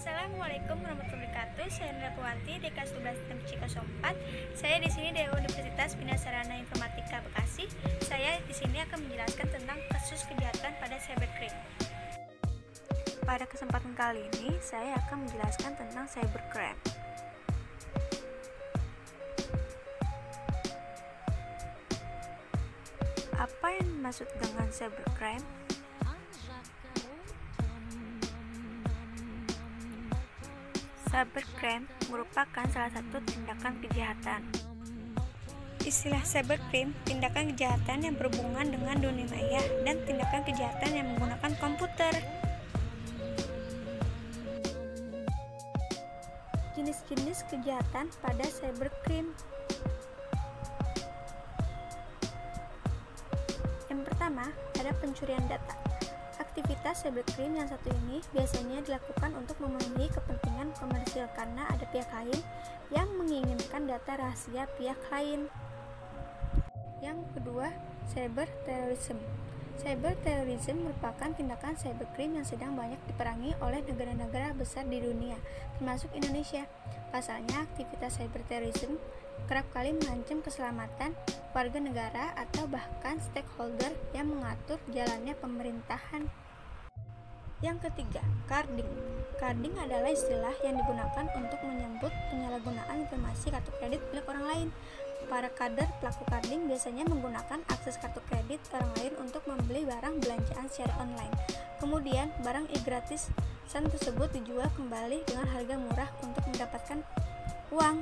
Assalamualaikum warahmatullahi wabarakatuh. Saya Nanda Puwanti, di kelas 12 Cikoso 4. Saya di sini dari Universitas Bina Sarana Informatika Bekasi. Saya di sini akan menjelaskan tentang kasus kejahatan pada cybercrime. Pada kesempatan kali ini, saya akan menjelaskan tentang cybercrime. Apa yang dimaksud dengan cybercrime? Cybercrime merupakan salah satu tindakan kejahatan. Istilah cybercrime, tindakan kejahatan yang berhubungan dengan dunia maya dan tindakan kejahatan yang menggunakan komputer. Jenis-jenis kejahatan pada cybercrime. Yang pertama, ada pencurian data. Aktivitas cybercrime yang satu ini biasanya dilakukan untuk memenuhi kepentingan komersil karena ada pihak lain yang menginginkan data rahasia pihak lain. Yang kedua, cyberterrorism. Cyberterrorism merupakan tindakan cybercrime yang sedang banyak diperangi oleh negara-negara besar di dunia, termasuk Indonesia. Pasalnya, aktivitas cyberterrorism kerap kali mengancam keselamatan warga negara atau bahkan stakeholder yang mengatur jalannya pemerintahan. Yang ketiga, carding. Carding adalah istilah yang digunakan untuk menyebut penyalahgunaan informasi kartu kredit milik orang lain. Para kader pelaku carding biasanya menggunakan akses kartu kredit orang lain untuk membeli barang belanjaan secara online. Kemudian, barang gratisan tersebut dijual kembali dengan harga murah untuk mendapatkan uang.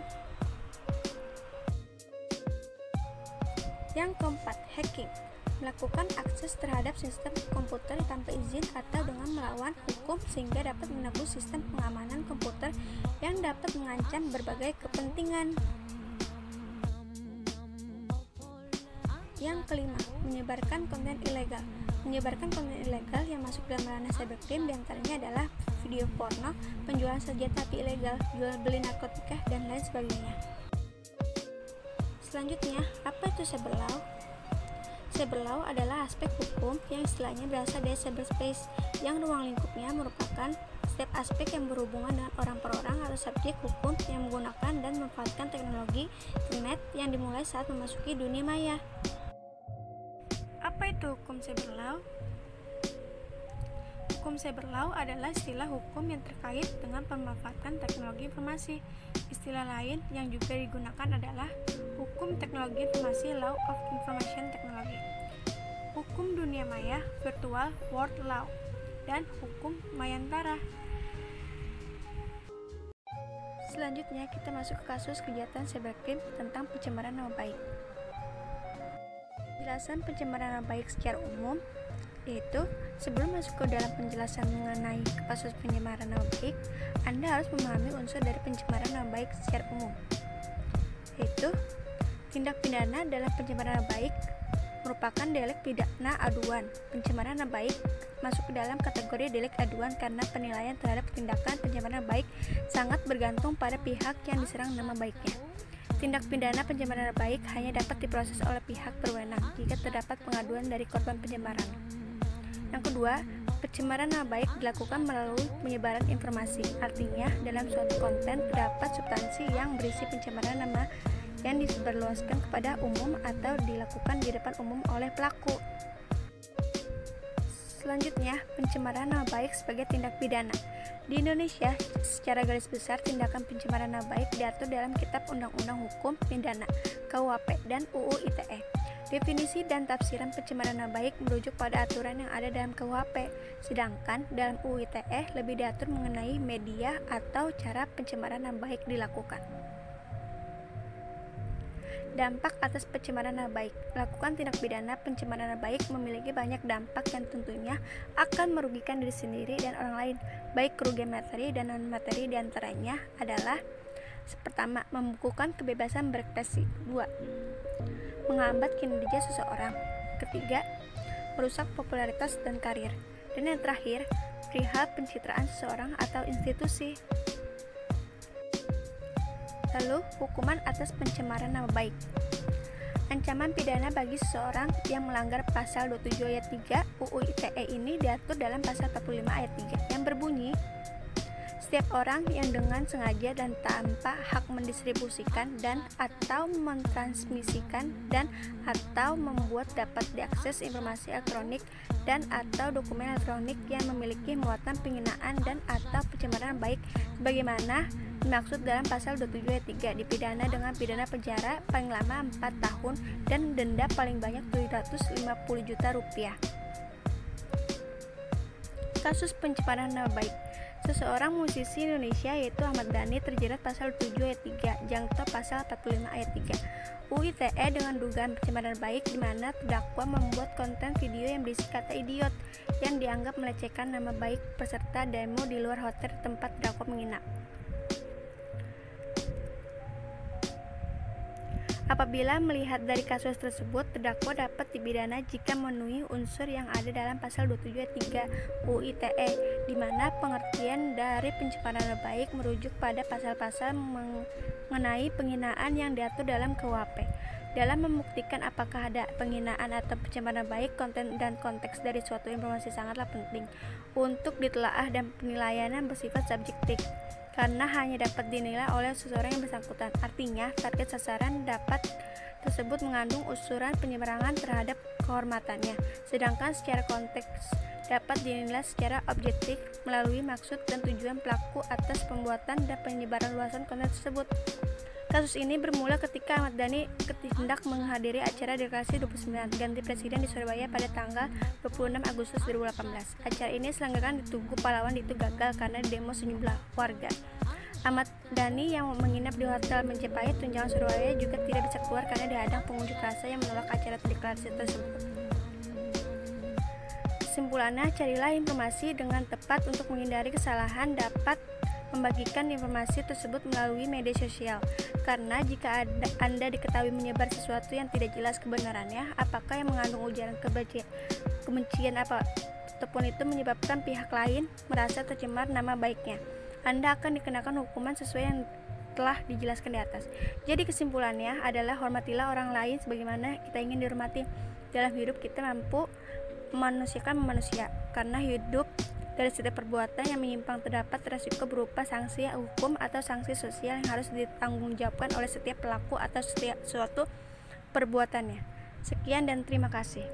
Yang keempat, hacking. Melakukan akses terhadap sistem komputer tanpa izin atau dengan melawan hukum sehingga dapat menembus sistem pengamanan komputer yang dapat mengancam berbagai kepentingan. Yang kelima, menyebarkan konten ilegal. Menyebarkan konten ilegal yang masuk dalam ranah cybercrime diantaranya adalah video porno, penjualan senjata api ilegal, jual beli narkotika, dan lain sebagainya. Selanjutnya, apa itu cyberlaw? Cyberlaw adalah aspek hukum yang istilahnya berasal dari cyberspace, yang ruang lingkupnya merupakan setiap aspek yang berhubungan dengan orang per orang atau subjek hukum yang menggunakan dan memanfaatkan teknologi internet yang dimulai saat memasuki dunia maya. Apa itu hukum cyberlaw? Hukum cyberlaw adalah istilah hukum yang terkait dengan pemanfaatan teknologi informasi. Istilah lain yang juga digunakan adalah hukum teknologi informasi Law of Information Technology, hukum dunia maya Virtual World Law, dan hukum mayantara. Selanjutnya kita masuk ke kasus kejahatan cybercrime tentang pencemaran nama baik. Penjelasan pencemaran nama baik secara umum yaitu, sebelum masuk ke dalam penjelasan mengenai kasus pencemaran nama baik, Anda harus memahami unsur dari pencemaran nama baik secara umum, yaitu tindak pidana dalam pencemaran nama baik merupakan delik pidana aduan. Pencemaran nama baik masuk ke dalam kategori delik aduan karena penilaian terhadap tindakan pencemaran nama baik sangat bergantung pada pihak yang diserang nama baiknya. Tindak pidana pencemaran nama baik hanya dapat diproses oleh pihak berwenang jika terdapat pengaduan dari korban pencemaran. Yang kedua, pencemaran nama baik dilakukan melalui penyebaran informasi. Artinya, dalam suatu konten terdapat substansi yang berisi pencemaran nama yang disebarluaskan kepada umum atau dilakukan di depan umum oleh pelaku. Selanjutnya, pencemaran nama baik sebagai tindak pidana. Di Indonesia, secara garis besar tindakan pencemaran nama baik diatur dalam Kitab Undang-Undang Hukum Pidana (KUHP) dan UU ITE. Definisi dan tafsiran pencemaran nama baik merujuk pada aturan yang ada dalam KUHP, sedangkan dalam UU ITE lebih diatur mengenai media atau cara pencemaran nama baik dilakukan. Dampak atas pencemaran nama baik. Melakukan tindak pidana pencemaran nama baik memiliki banyak dampak yang tentunya akan merugikan diri sendiri dan orang lain, baik kerugian materi dan non-materi. Diantaranya adalah: pertama, membukukan kebebasan berekspresi. 2. Menghambat kinerja seseorang. Ketiga, merusak popularitas dan karir. Dan yang terakhir, perihal pencitraan seseorang atau institusi. Lalu, hukuman atas pencemaran nama baik. Ancaman pidana bagi seseorang yang melanggar pasal 27 ayat 3 UU ITE ini diatur dalam pasal 45 ayat 3 yang berbunyi, Setiap orang yang dengan sengaja dan tanpa hak mendistribusikan dan atau mentransmisikan dan atau membuat dapat diakses informasi elektronik dan atau dokumen elektronik yang memiliki muatan penghinaan dan atau pencemaran baik sebagaimana dimaksud dalam pasal 27 ayat 3 dipidana dengan pidana penjara paling lama 4 tahun dan denda paling banyak 750 juta rupiah. Kasus pencemaran nama baik. Seseorang musisi Indonesia yaitu Ahmad Dhani terjerat pasal 7 ayat 3, Jangto pasal 45 ayat 3 UU ITE dengan dugaan pencemaran baik di mana terdakwa membuat konten video yang berisi kata idiot yang dianggap melecehkan nama baik peserta demo di luar hotel tempat terdakwa menginap. Apabila melihat dari kasus tersebut, terdakwa dapat dipidana jika memenuhi unsur yang ada dalam pasal 27 ayat 3 UU ITE, di mana pengertian dari pencemaran nama baik merujuk pada pasal-pasal mengenai penghinaan yang diatur dalam KUHP. Dalam membuktikan apakah ada penghinaan atau pencemaran baik, konten dan konteks dari suatu informasi sangatlah penting untuk ditelaah dan penilaiannya bersifat subjektif, karena hanya dapat dinilai oleh seseorang yang bersangkutan. Artinya, target sasaran dapat tersebut mengandung unsuran penyeberangan terhadap kehormatannya, sedangkan secara konteks dapat dinilai secara objektif melalui maksud dan tujuan pelaku atas pembuatan dan penyebaran luasan konten tersebut. Kasus ini bermula ketika Ahmad Dhani hendak menghadiri acara deklarasi 29 ganti presiden di Surabaya pada tanggal 26 Agustus 2018. Acara ini diselenggarakan di Tugu Pahlawan itu gagal karena demo sejumlah warga. Ahmad Dhani yang menginap di Hotel Majapahit Tunjungan Surabaya juga tidak bisa keluar karena dihadang pengunjuk rasa yang menolak acara deklarasi tersebut. Kesimpulannya, carilah informasi dengan tepat untuk menghindari kesalahan. Dapat membagikan informasi tersebut melalui media sosial, karena jika Anda diketahui menyebar sesuatu yang tidak jelas kebenarannya, apakah yang mengandung ujaran kebencian ataupun itu menyebabkan pihak lain merasa tercemar nama baiknya, Anda akan dikenakan hukuman sesuai yang telah dijelaskan di atas. Jadi kesimpulannya adalah hormatilah orang lain sebagaimana kita ingin dihormati. Dalam hidup kita mampu memanusiakan manusia, karena hidup dari setiap perbuatan yang menyimpang terdapat resiko berupa sanksi hukum atau sanksi sosial yang harus ditanggungjawabkan oleh setiap pelaku atas setiap suatu perbuatannya. Sekian dan terima kasih.